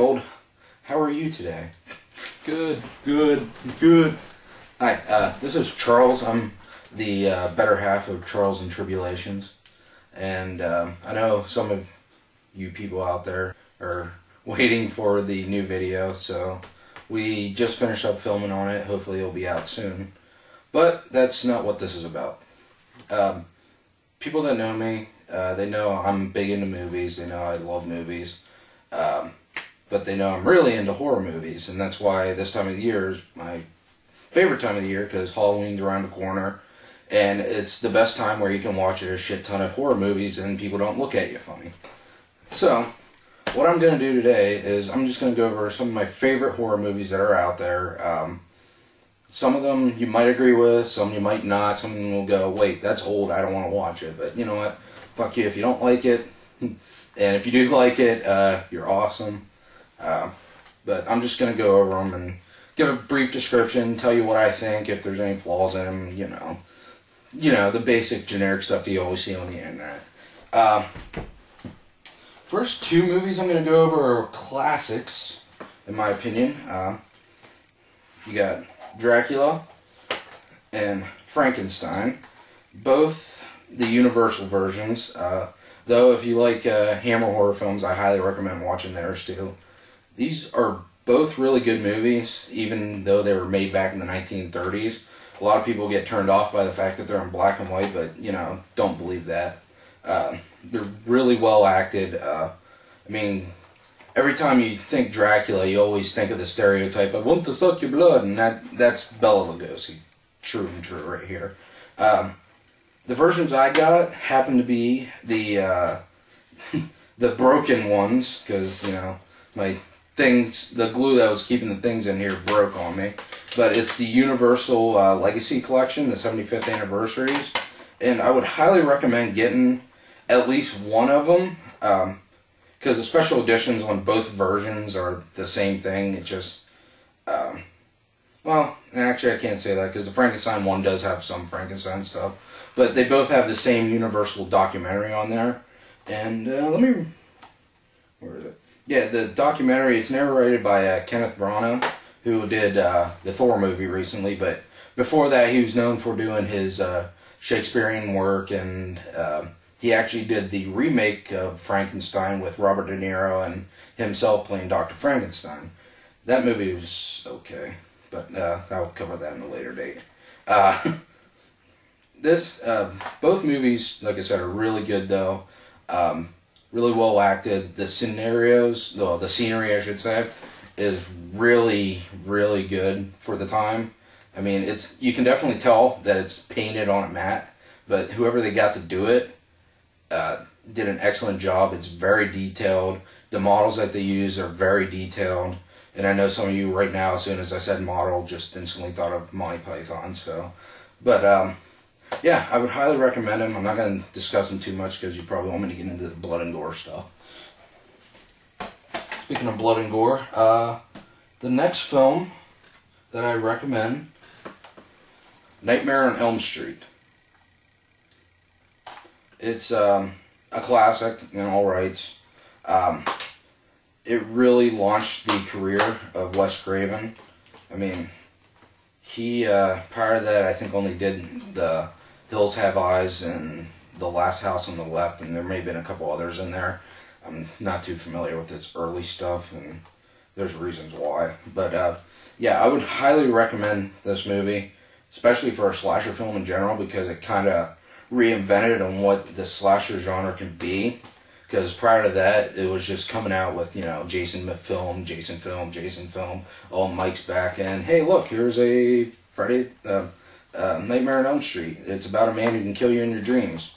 world. How are you today? Good, good, good. Hi, this is Charles. I'm the better half of Charles and Tribulations. And I know some of you people out there are waiting for the new video, so we just finished up filming on it. Hopefully it'll be out soon. But that's not what this is about. People that know me, they know I'm big into movies. They know I love movies. But they know I'm really into horror movies, and that's why this time of the year is my favorite time of the year, because Halloween's around the corner, and it's the best time where you can watch a shit ton of horror movies and people don't look at you funny. So, what I'm going to do today is I'm just going to go over some of my favorite horror movies that are out there. Some of them you might agree with, some you might not. Some of them will go, wait, that's old, I don't want to watch it. But you know what? Fuck you if you don't like it. And if you do like it, you're awesome. But I'm just going to go over them and give a brief description, tell you what I think, if there's any flaws in them, you know, the basic generic stuff you always see on the internet. First two movies I'm going to go over are classics, in my opinion. You got Dracula and Frankenstein, both the Universal versions. Though if you like Hammer horror films, I highly recommend watching theirs too. These are both really good movies, even though they were made back in the 1930s. A lot of people get turned off by the fact that they're in black and white, but, you know, don't believe that. They're really well acted. I mean, every time you think Dracula, you always think of the stereotype, I want to suck your blood, and that's Bela Lugosi. True and true right here. The versions I got happen to be the broken ones, because, you know, the glue that was keeping the things in here broke on me. But it's the Universal Legacy Collection, the 75th anniversaries. And I would highly recommend getting at least one of them. Because the special editions on both versions are the same thing. It just, well, actually I can't say that, because the Frankenstein one does have some Frankenstein stuff. But they both have the same Universal documentary on there. And where is it? Yeah, the documentary, it's narrated by Kenneth Branagh, who did the Thor movie recently, but before that he was known for doing his Shakespearean work, and he actually did the remake of Frankenstein with Robert De Niro and himself playing Dr. Frankenstein. That movie was okay, but I'll cover that in a later date. Both movies, like I said, are really good though. Really well acted. The scenarios, the scenery I should say, is really, really good for the time. I mean, you can definitely tell that it's painted on a mat, but whoever they got to do it did an excellent job. It's very detailed. The models that they use are very detailed. And I know some of you right now, as soon as I said model, just instantly thought of Monty Python. So, but yeah, I would highly recommend them. I'm not going to discuss them too much because you probably want me to get into the blood and gore stuff. Speaking of blood and gore, the next film that I recommend, Nightmare on Elm Street. It's a classic in all rights. It really launched the career of Wes Craven. I mean, he, prior to that, I think only did the Hills Have Eyes and The Last House on the Left, and there may have been a couple others in there. I'm not too familiar with his early stuff, and there's reasons why. But, yeah, I would highly recommend this movie, especially for a slasher film in general, because it kind of reinvented on what the slasher genre can be. Because prior to that, it was just coming out with, you know, Jason film, all Mike's back, and hey, look, here's a Friday, Nightmare on Elm Street. It's about a man who can kill you in your dreams.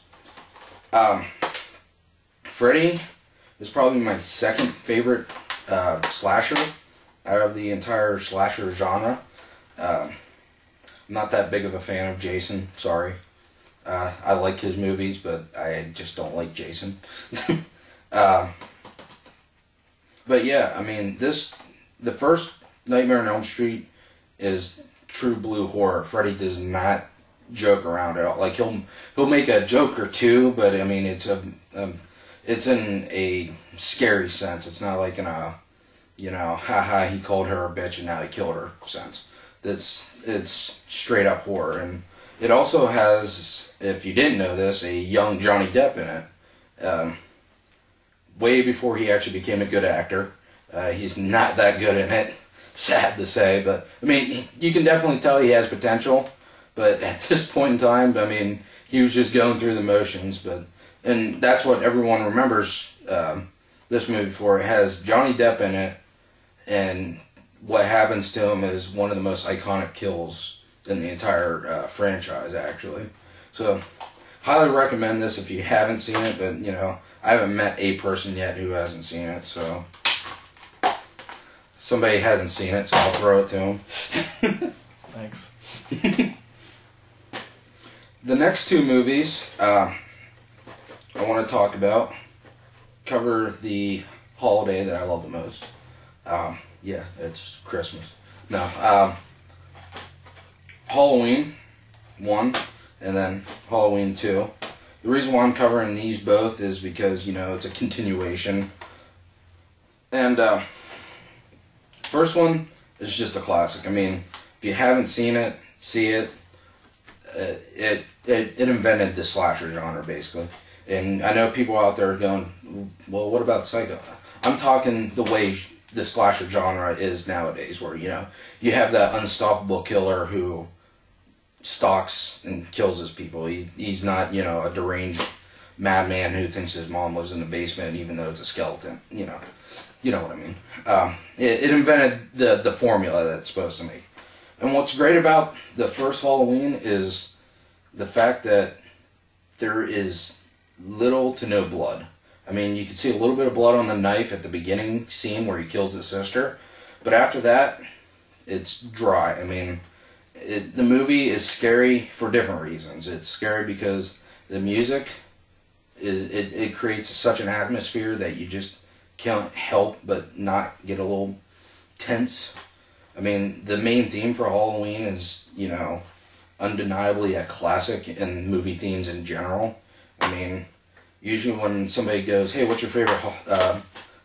Freddy is probably my second favorite slasher out of the entire slasher genre. I'm not that big of a fan of Jason, sorry. I like his movies, but I just don't like Jason. But yeah, I mean, the first Nightmare on Elm Street is true blue horror. Freddy does not joke around at all. Like, he'll make a joke or two, but I mean, it's in a scary sense. It's not like in a you know, haha, he called her a bitch and now he killed her sense. It's straight up horror. And it also has, if you didn't know this, a young Johnny Depp in it. Way before he actually became a good actor. He's not that good in it, sad to say, but I mean, you can definitely tell he has potential, but at this point in time, I mean, he was just going through the motions, and that's what everyone remembers this movie for. It has Johnny Depp in it, and what happens to him is one of the most iconic kills in the entire franchise, actually. So, highly recommend this if you haven't seen it, but, you know, I haven't met a person yet who hasn't seen it, so somebody hasn't seen it, so I'll throw it to him. Thanks. The next two movies I want to talk about cover the holiday that I love the most. Yeah, it's Christmas. No, Halloween 1 and then Halloween 2. The reason why I'm covering these both is because, you know, it's a continuation. And first one is just a classic. I mean, if you haven't seen it, see it. It invented the slasher genre, basically. And I know people out there are going, well, what about Psycho? I'm talking the way the slasher genre is nowadays, where, you know, you have that unstoppable killer who stalks and kills his people. He's not, you know, a deranged madman who thinks his mom lives in the basement even though it's a skeleton. You know what I mean. It invented the formula that it's supposed to make. And what's great about the first Halloween is the fact that there is little to no blood. I mean, you can see a little bit of blood on the knife at the beginning scene where he kills his sister, but after that, it's dry. I mean, the movie is scary for different reasons. It's scary because the music it creates such an atmosphere that you just can't help but not get a little tense. I mean, the main theme for Halloween is, you know, undeniably a classic in movie themes in general. I mean, usually when somebody goes, hey, what's your favorite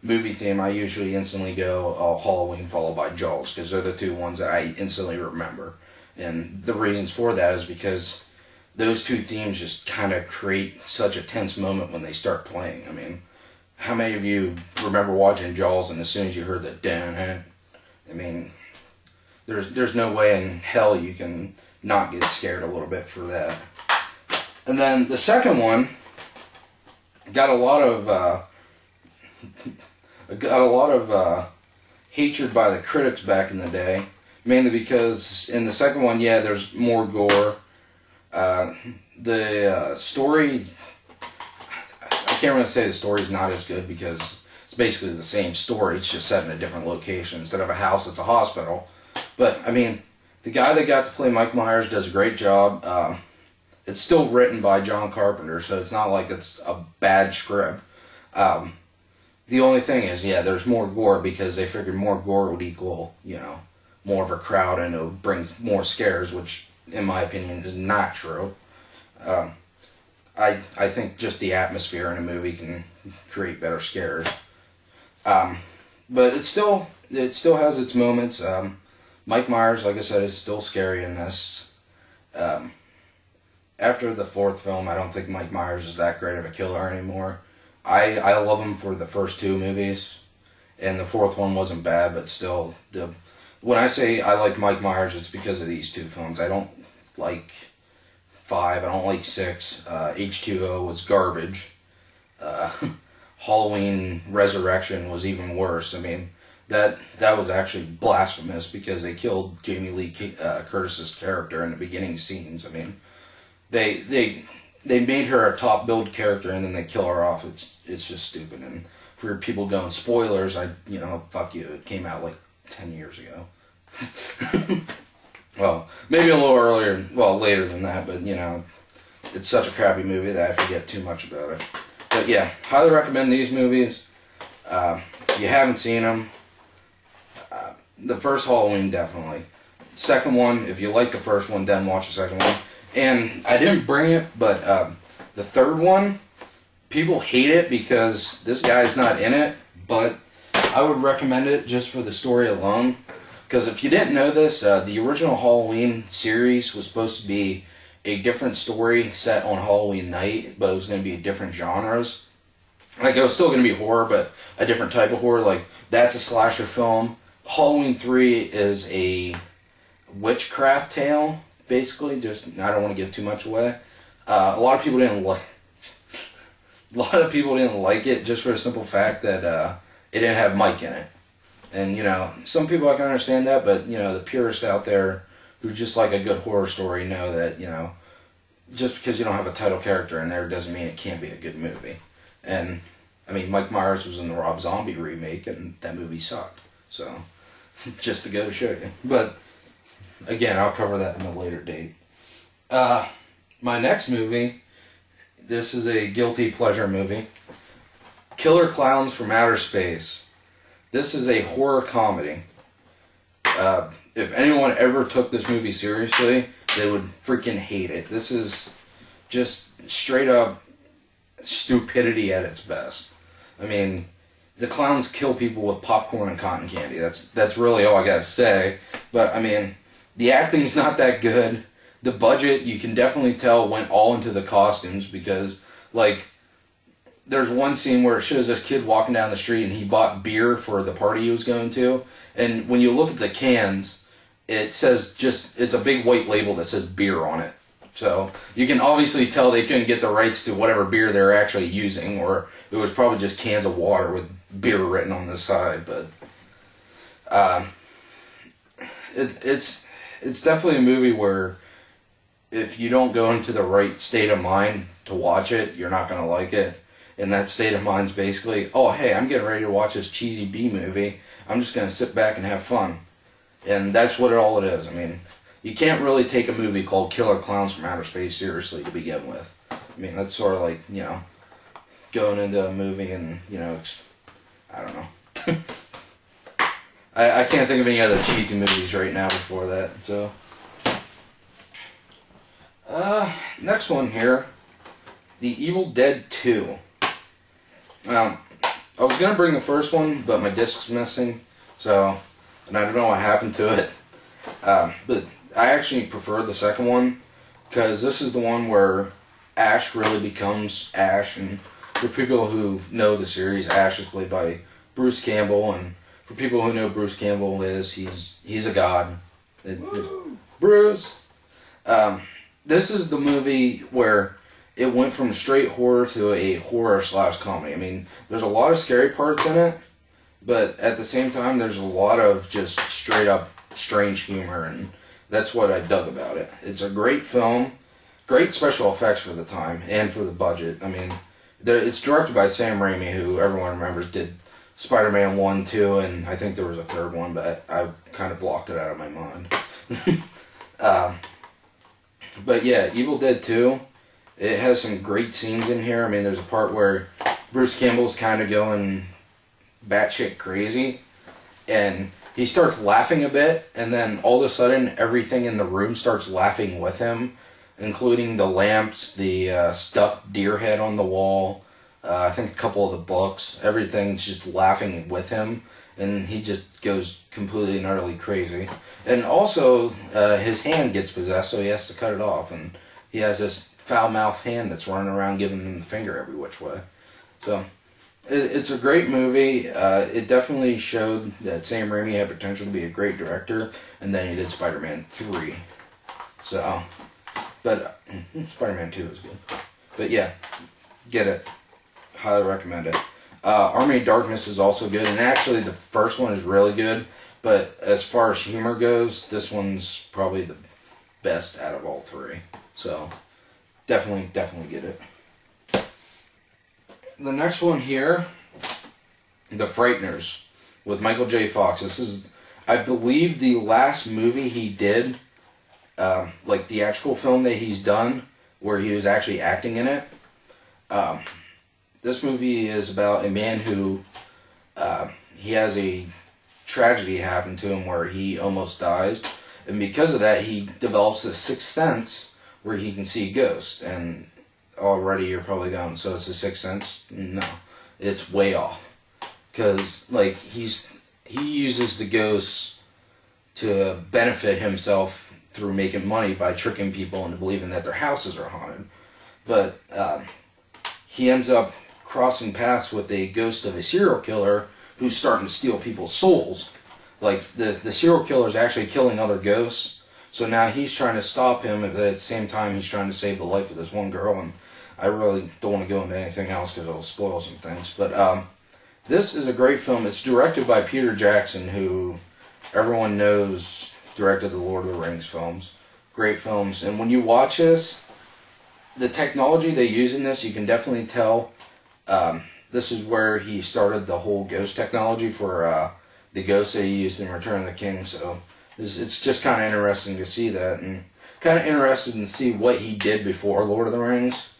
movie theme, I usually instantly go, Halloween followed by Jaws, because they're the two ones that I instantly remember. And the reasons for that is because those two themes just kind of create such a tense moment when they start playing. I mean, how many of you remember watching Jaws and as soon as you heard the dun, I mean, there's no way in hell you can not get scared a little bit for that. And then the second one got a lot of hatred by the critics back in the day, mainly because in the second one, yeah, there's more gore. The story, I can't really say the story's not as good because it's basically the same story. It's just set in a different location. Instead of a house, it's a hospital. But, I mean, the guy that got to play Mike Myers does a great job. It's still written by John Carpenter, so it's not like it's a bad script. The only thing is, yeah, there's more gore because they figured more gore would equal, you know, more of a crowd and it would bring more scares, which, in my opinion, is not true. I think just the atmosphere in a movie can create better scares. But it still has its moments. Mike Myers, like I said, is still scary in this. After the fourth film, I don't think Mike Myers is that great of a killer anymore. I love him for the first two movies, and the fourth one wasn't bad, but still, when I say I like Mike Myers, it's because of these two films. I don't like 5, I don't like 6. H2O was garbage. Halloween Resurrection was even worse. I mean, that was actually blasphemous because they killed Jamie Lee Curtis's character in the beginning scenes. I mean, they made her a top billed character and then they kill her off. It's just stupid. And for people going spoilers, fuck you. It came out like 10 years ago. Well, maybe a little earlier, later than that, but you know, it's such a crappy movie that I forget too much about it. But yeah, highly recommend these movies. If you haven't seen them, the first Halloween definitely. Second one, if you like the first one, then watch the second one. And I didn't bring it, but the third one, people hate it because this guy's not in it, but I would recommend it just for the story alone. Because if you didn't know this, the original Halloween series was supposed to be a different story set on Halloween night, but it was going to be different genres. Like, it was still going to be horror, but a different type of horror. Like, that's a slasher film. Halloween 3 is a witchcraft tale, basically. Just, I don't want to give too much away. A lot of people didn't like it just for the simple fact that it didn't have Mike in it. And, you know, some people I can understand that, but, you know, the purists out there who just like a good horror story know that, you know, just because you don't have a title character in there doesn't mean it can't be a good movie. And, I mean, Mike Myers was in the Rob Zombie remake, and that movie sucked. So, just to go to show you. But, again, I'll cover that in a later date. My next movie, this is a guilty pleasure movie. Killer Clowns from Outer Space. This is a horror comedy. If anyone ever took this movie seriously, they would freaking hate it. This is just straight up stupidity at its best. I mean, the clowns kill people with popcorn and cotton candy. That's really all I gotta say. But, I mean, the acting's not that good. The budget, you can definitely tell, went all into the costumes because, like, there's one scene where it shows this kid walking down the street and he bought beer for the party he was going to. And when you look at the cans, it says it's a big white label that says beer on it. So you can obviously tell they couldn't get the rights to whatever beer they're actually using, or it was probably just cans of water with beer written on the side. But it's definitely a movie where if you don't go into the right state of mind to watch it, you're not going to like it. And that state of mind's basically, oh, hey, I'm getting ready to watch this cheesy B movie. I'm just going to sit back and have fun. And that's what all it is. I mean, you can't really take a movie called Killer Clowns from Outer Space seriously to begin with. I mean, that's sort of like, you know, going into a movie and, you know, I don't know. I can't think of any other cheesy movies right now before that, so. Next one here, The Evil Dead 2. I was going to bring the first one, but my disc's missing, so, and I don't know what happened to it. But I actually prefer the second one, because this is the one where Ash really becomes Ash, and for people who know the series, Ash is played by Bruce Campbell, and for people who know Bruce Campbell he's a god. Bruce! This is the movie where it went from straight horror to a horror/comedy. I mean, there's a lot of scary parts in it, but at the same time, there's a lot of just straight up strange humor, and that's what I dug about it. It's a great film, great special effects for the time, and for the budget. I mean, it's directed by Sam Raimi, who everyone remembers did Spider-Man 1, 2, and I think there was a third one, but I kind of blocked it out of my mind. But yeah, Evil Dead 2, it has some great scenes in here. I mean, there's a part where Bruce Campbell's kind of going batshit crazy, and he starts laughing a bit, and then all of a sudden, everything in the room starts laughing with him, including the lamps, the stuffed deer head on the wall, I think a couple of the books. Everything's just laughing with him, and he just goes completely and utterly crazy. And also, his hand gets possessed, so he has to cut it off, and he has this foul-mouthed hand that's running around giving him the finger every which way. So, it's a great movie. It definitely showed that Sam Raimi had potential to be a great director, and then he did Spider-Man 3. So, but Spider-Man 2 is good. But yeah, get it. Highly recommend it. Army of Darkness is also good, and actually the first one is really good, but as far as humor goes, this one's probably the best out of all three. So, definitely get it. The next one here, The Frighteners, with Michael J. Fox. This is, I believe, the last movie he did, like theatrical film that he's done, where he was actually acting in it. This movie is about a man who, he has a tragedy happen to him where he almost dies, and because of that, he develops a sixth sense where he can see ghosts, and already you're probably going, so it's a sixth sense? No, it's way off. because like he uses the ghosts to benefit himself through making money by tricking people into believing that their houses are haunted. But he ends up crossing paths with a ghost of a serial killer who's starting to steal people's souls. Like, the serial killer is actually killing other ghosts, so now he's trying to stop him, but at the same time he's trying to save the life of this one girl, and I really don't want to go into anything else because it'll spoil some things. But this is a great film. It's directed by Peter Jackson, who everyone knows directed the Lord of the Rings films. Great films. And when you watch this, the technology they use in this, you can definitely tell this is where he started the whole ghost technology for the ghosts that he used in Return of the King. So it's just kind of interesting to see that, and kind of interested to see what he did before Lord of the Rings.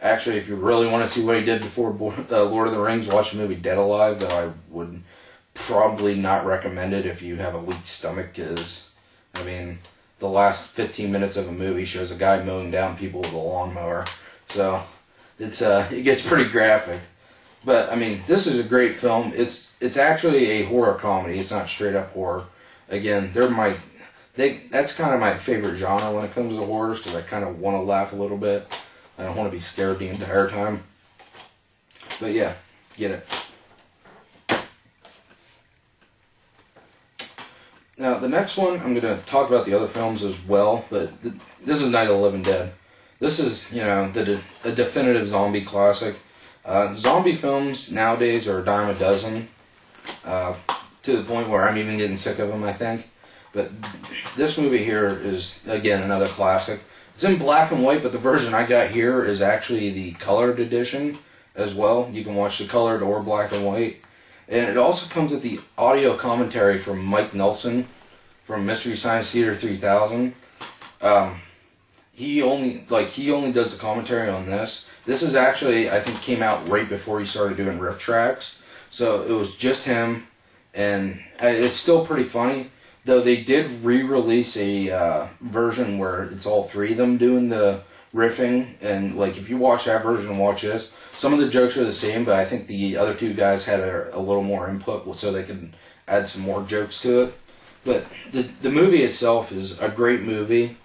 Actually, if you really want to see what he did before Lord of the Rings, watch the movie Dead Alive, though I would probably not recommend it if you have a weak stomach, because, I mean, the last 15 minutes of a movie shows a guy mowing down people with a lawnmower, so it gets pretty graphic. But, I mean, this is a great film. It's actually a horror comedy. It's not straight up horror. Again, that's kind of my favorite genre when it comes to horrors, because I kind of want to laugh a little bit. I don't want to be scared the entire time. But yeah, get it. Now, the next one, I'm going to talk about the other films as well, but this is Night of the Living Dead. This is, you know, a definitive zombie classic. Zombie films nowadays are a dime a dozen, to the point where I'm even getting sick of them, I think. But this movie here is, again, another classic. It's in black and white, but the version I got here is actually the colored edition as well. You can watch the colored or black and white. And it also comes with the audio commentary from Mike Nelson from Mystery Science Theater 3000. He only does the commentary on this. This is actually, I think, came out right before he started doing riff tracks. So it was just him, and it's still pretty funny. Though they did re-release a version where it's all three of them doing the riffing, and like if you watch that version and watch this, some of the jokes are the same, but I think the other two guys had a little more input so they could add some more jokes to it. But the movie itself is a great movie.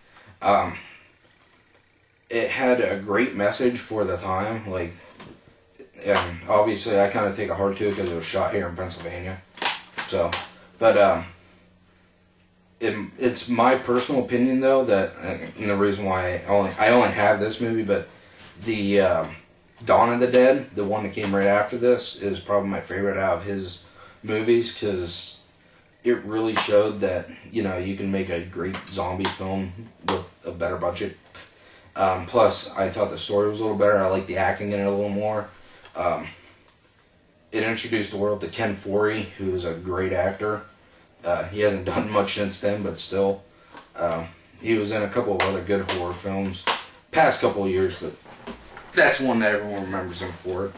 It had a great message for the time, like, and obviously I kind of take a heart to it because it was shot here in Pennsylvania. So, but it's my personal opinion, though, that, and the reason why I only have this movie, but the Dawn of the Dead, the one that came right after this, is probably my favorite out of his movies, because it really showed that, you know, you can make a great zombie film with a better budget. Plus, I thought the story was a little better. I liked the acting in it a little more. It introduced the world to Ken Foree, who is a great actor. He hasn't done much since then, but still. He was in a couple of other good horror films past couple of years, but that's one that everyone remembers him for.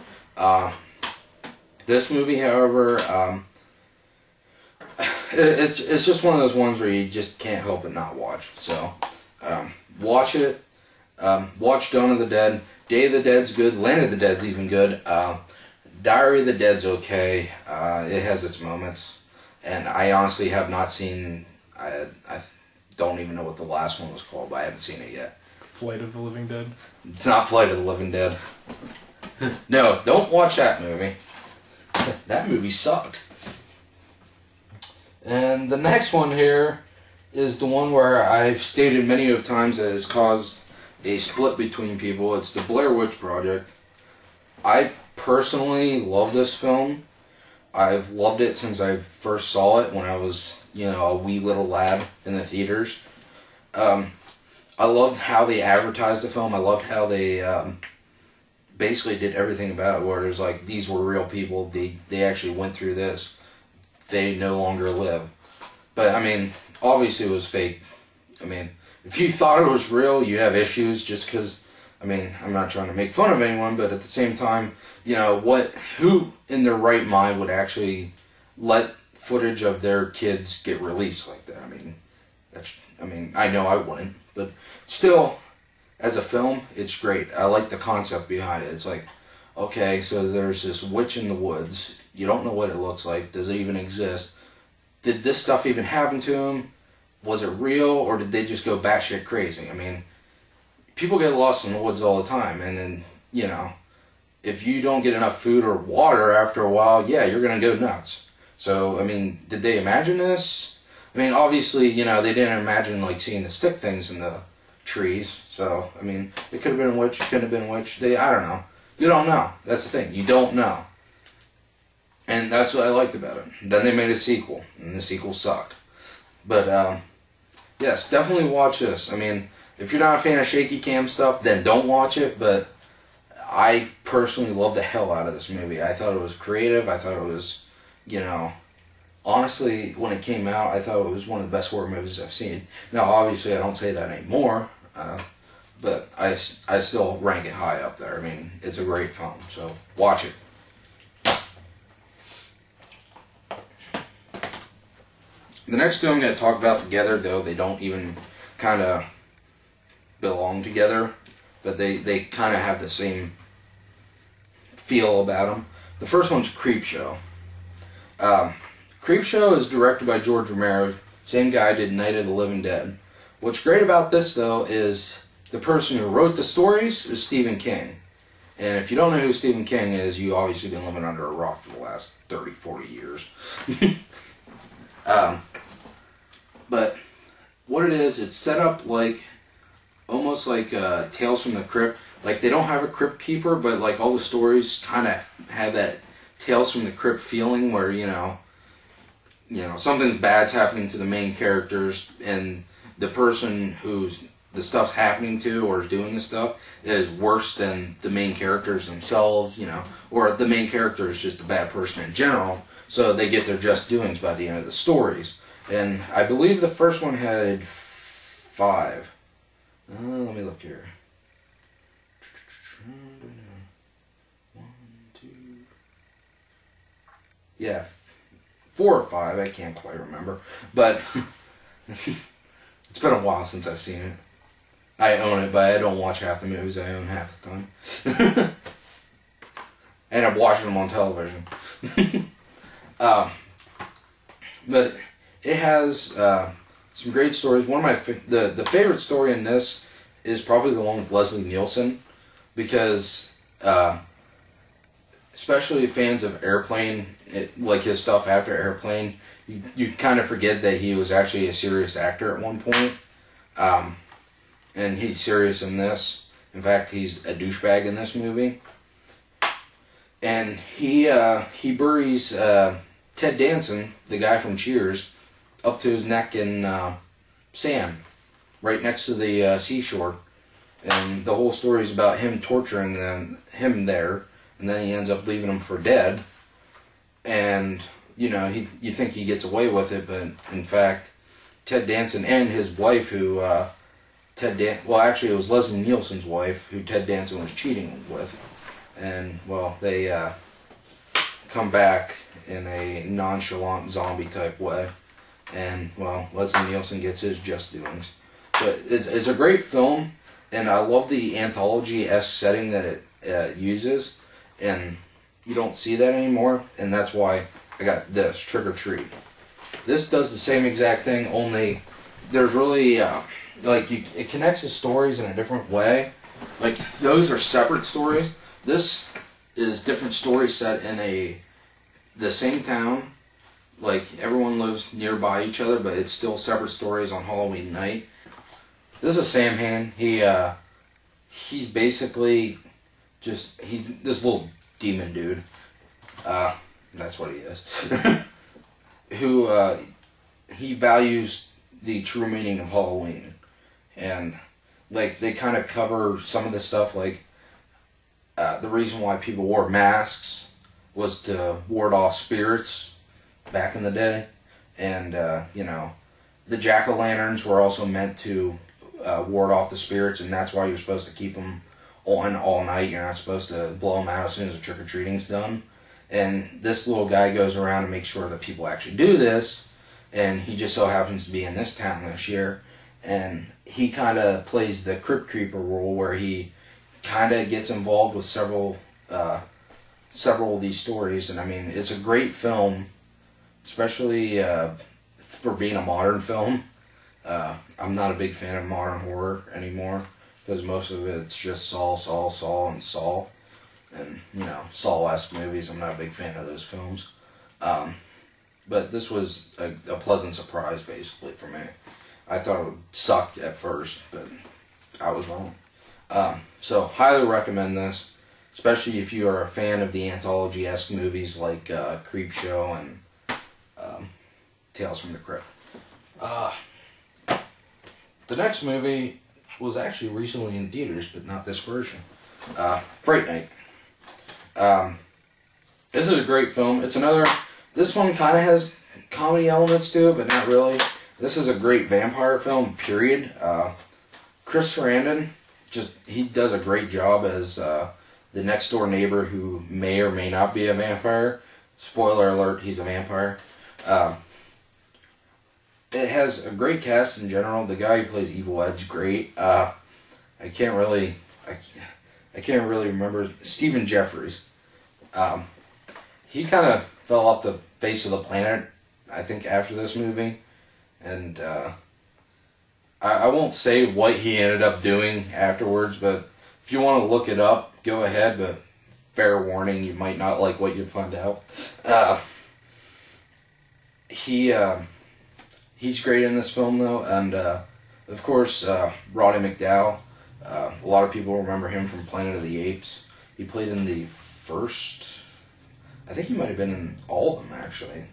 This movie, however, it's just one of those ones where you just can't help but not watch. So, watch it. Watch Dawn of the Dead. Day of the Dead's good. Land of the Dead's even good. Diary of the Dead's okay. It has its moments. And I honestly have not seen, I don't even know what the last one was called, but I haven't seen it yet. Flight of the Living Dead? It's not Flight of the Living Dead. No, don't watch that movie. That movie sucked. And the next one here is the one where I've stated many of times that has caused a split between people. It's the Blair Witch Project. I personally love this film. I've loved it since I first saw it when I was, you know, a wee little lad in the theaters. I loved how they advertised the film. I loved how they basically did everything about it, where it was like, these were real people. They actually went through this. They no longer live. But, I mean, obviously it was fake. I mean, if you thought it was real, you have issues just because, I mean, I'm not trying to make fun of anyone, but at the same time, you know, who in their right mind would actually let footage of their kids get released like that? I mean, I know I wouldn't, but still, as a film, it's great. I like the concept behind it. It's like, okay, so there's this witch in the woods. You don't know what it looks like. Does it even exist? Did this stuff even happen to him? Was it real, or did they just go batshit crazy? I mean, people get lost in the woods all the time, and then, you know, if you don't get enough food or water after a while, yeah, you're going to go nuts. So, I mean, did they imagine this? I mean, obviously, you know, they didn't imagine, like, seeing the stick things in the trees. So, I mean, it could have been a witch, it couldn't have been a witch. I don't know. You don't know. That's the thing. You don't know. And that's what I liked about it. Then they made a sequel, and the sequel sucked. But, yes, definitely watch this. I mean, if you're not a fan of shaky cam stuff, then don't watch it, but I personally love the hell out of this movie. I thought it was creative. I thought it was, you know, honestly, when it came out, I thought it was one of the best horror movies I've seen. Now, obviously, I don't say that anymore, but I still rank it high up there. I mean, it's a great film, so watch it. The next two I'm going to talk about together, though they don't even kind of belong together, but they kind of have the same feel about them. The first one's Creepshow. Creepshow is directed by George Romero. Same guy did Night of the Living Dead. What's great about this, though, is the person who wrote the stories is Stephen King. And if you don't know who Stephen King is, you've obviously been living under a rock for the last 30, 40 years. But what it is, it's set up like, almost like Tales from the Crypt. Like, they don't have a crypt keeper, but like all the stories kind of have that Tales from the Crypt feeling where, you know, something bad's happening to the main characters, and the person who's the stuff's happening to or is doing the stuff is worse than the main characters themselves, you know, or the main character is just a bad person in general, so they get their just doings by the end of the stories. And I believe the first one had 5. Let me look here. 1, 2. Yeah, 4 or 5. I can't quite remember. But it's been a while since I've seen it. I own it, but I don't watch half the movies I own half the time. And I'm watching them on television. But it has some great stories. One of my the favorite story in this is probably the one with Leslie Nielsen, because especially fans of Airplane, like his stuff after Airplane, you kind of forget that he was actually a serious actor at one point, and he's serious in this. In fact, he's a douchebag in this movie, and he buries Ted Danson, the guy from Cheers, up to his neck in sand, right next to the seashore. And the whole story is about him torturing him there, and then he ends up leaving him for dead. And, you know, you think he gets away with it, but in fact, Ted Danson and his wife, well, actually it was Leslie Nielsen's wife, who Ted Danson was cheating with. And, well, they come back in a nonchalant zombie type way. And, well, Leslie Nielsen gets his just doings. But it's a great film, and I love the anthology-esque setting that it uses, and you don't see that anymore, and that's why I got this, Trick or Treat. This does the same exact thing, only there's really, it connects the stories in a different way. Like, those are separate stories. This is different stories set in the same town. Like, everyone lives nearby each other, but it's still separate stories on Halloween night. This is Sam Hain. He's basically he's this little demon dude. That's what he is. Who, he values the true meaning of Halloween. And, like, they kind of cover some of the stuff, like, the reason why people wore masks was to ward off spirits back in the day, and you know, the jack-o'-lanterns were also meant to ward off the spirits, and that's why you're supposed to keep them on all night. You're not supposed to blow them out as soon as the trick-or-treating's done. And this little guy goes around and makes sure that people actually do this, and he just so happens to be in this town this year, and he kind of plays the Crypt Keeper role, where he kind of gets involved with several several of these stories, and I mean, it's a great film, especially for being a modern film. I'm not a big fan of modern horror anymore, because most of it's just Saw, and Saw. And, you know, Saw-esque movies, I'm not a big fan of those films. But this was a pleasant surprise, basically, for me. I thought it would suck at first, but I was wrong. So, highly recommend this, especially if you are a fan of the anthology-esque movies like Creepshow and Tales from the Crypt. The next movie was actually recently in theaters, but not this version. Fright Night. This is a great film. It's another... This one kind of has comedy elements to it, but not really. This is a great vampire film, period. Chris Sarandon, he does a great job as the next door neighbor who may or may not be a vampire. Spoiler alert, he's a vampire. It has a great cast in general. The guy who plays Evil Ed's great. I can't really remember. Stephen Jeffries. He kind of fell off the face of the planet, I think, after this movie. And I won't say what he ended up doing afterwards, but if you want to look it up, go ahead, but fair warning, you might not like what you find out. He's great in this film, though, and of course, Roddy McDowall. A lot of people remember him from Planet of the Apes. He played in the first... I think he might have been in all of them, actually.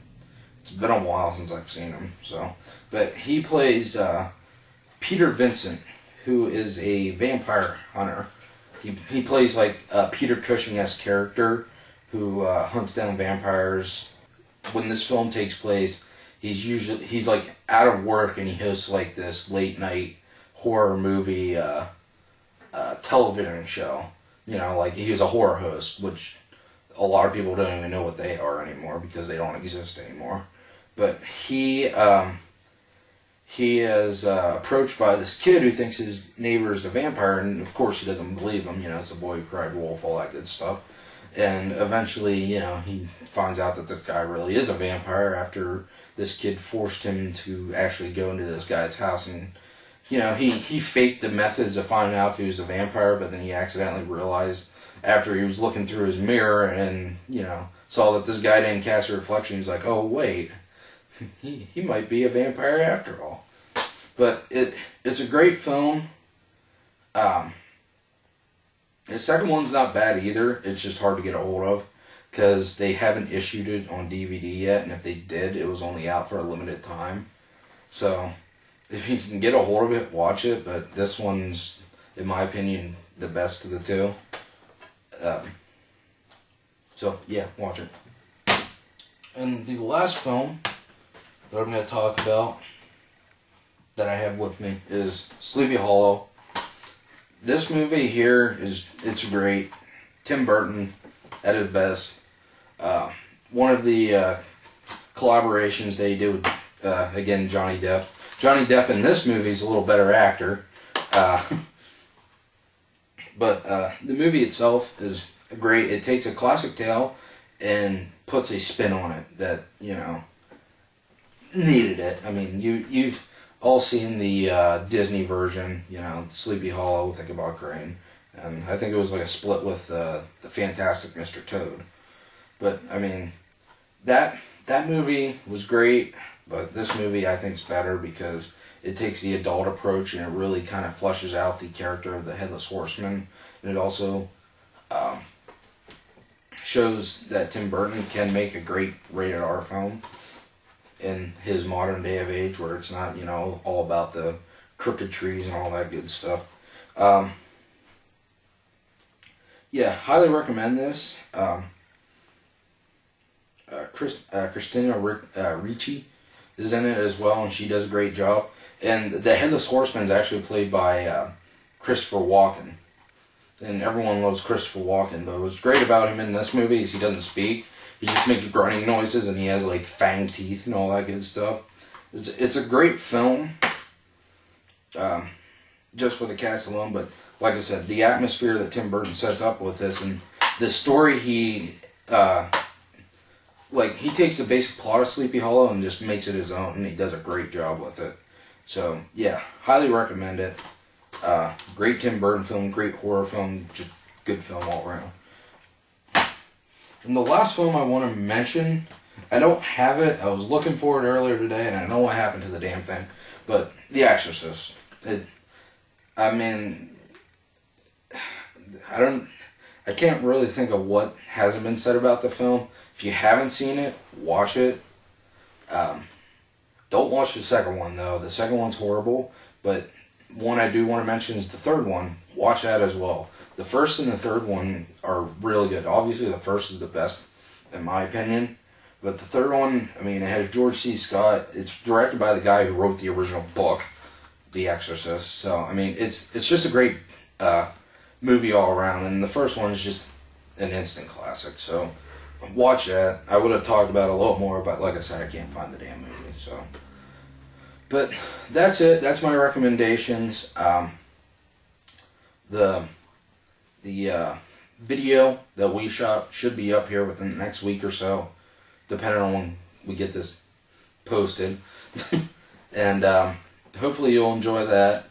It's been a while since I've seen him, so... But he plays Peter Vincent, who is a vampire hunter. He plays like a Peter Cushing-esque character who hunts down vampires. When this film takes place, he's like out of work and he hosts like this late night horror movie television show. You know, like he was a horror host, which a lot of people don't even know what they are anymore because they don't exist anymore. But he is approached by this kid who thinks his neighbor is a vampire, and of course he doesn't believe him. You know, it's the boy who cried wolf, all that good stuff. And eventually, you know, he finds out that this guy really is a vampire after this kid forced him to actually go into this guy's house. And, you know, he faked the methods of finding out if he was a vampire, but then he accidentally realized after he was looking through his mirror and, you know, saw that this guy didn't cast a reflection, he's like, oh, wait, he might be a vampire after all. But it's a great film. The second one's not bad either. It's just hard to get a hold of because they haven't issued it on DVD yet, and if they did, it was only out for a limited time. So if you can get a hold of it, watch it, but this one's, in my opinion, the best of the two. So, yeah, watch it. And the last film that I'm going to talk about that I have with me is Sleepy Hollow. This movie here it's great. Tim Burton at his best. One of the collaborations they did with, again, Johnny Depp. Johnny Depp in this movie is a little better actor. But the movie itself is great. It takes a classic tale and puts a spin on it that, you know, needed it. I mean, you've all seen the Disney version, you know, Sleepy Hollow with Ichabod Crane. And I think it was like a split with the Fantastic Mr. Toad. But, I mean, that movie was great, but this movie I think is better because it takes the adult approach and it really kind of fleshes out the character of the Headless Horseman. And it also shows that Tim Burton can make a great rated R film in his modern day of age where it's not, you know, all about the crooked trees and all that good stuff. Yeah, highly recommend this. Christina Ricci is in it as well, and she does a great job. And the Headless Horseman is actually played by Christopher Walken. And everyone loves Christopher Walken, but what's great about him in this movie is he doesn't speak. He just makes grunting noises, and he has like fang teeth and all that good stuff. It's a great film, just for the cast alone. But like I said, the atmosphere that Tim Burton sets up with this, and the story he he takes the basic plot of Sleepy Hollow and just makes it his own, and he does a great job with it. So yeah, highly recommend it. Great Tim Burton film, great horror film, just good film all around. And the last film I want to mention, I don't have it. I was looking for it earlier today, and I don't know what happened to the damn thing. But The Exorcist. I can't really think of what hasn't been said about the film. If you haven't seen it, watch it. Don't watch the second one, though. The second one's horrible, but one I do want to mention is the third one. Watch that as well. The first and the third one are really good. Obviously, the first is the best, in my opinion. But the third one, I mean, it has George C. Scott. It's directed by the guy who wrote the original book, The Exorcist. So, I mean, it's just a great movie all around. And the first one is just an instant classic. So, watch that. I would have talked about it a lot more, but like I said, I can't find the damn movie. So, but that's it. That's my recommendations. The video that we shot should be up here within the next week or so, depending on when we get this posted. And hopefully you'll enjoy that.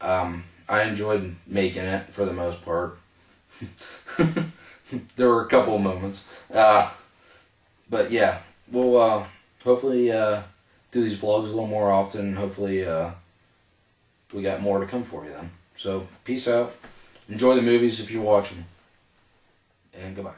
I enjoyed making it for the most part. There were a couple of moments. But yeah, we'll hopefully do these vlogs a little more often. Hopefully we got more to come for you then. So peace out. Enjoy the movies if you watch them. And goodbye.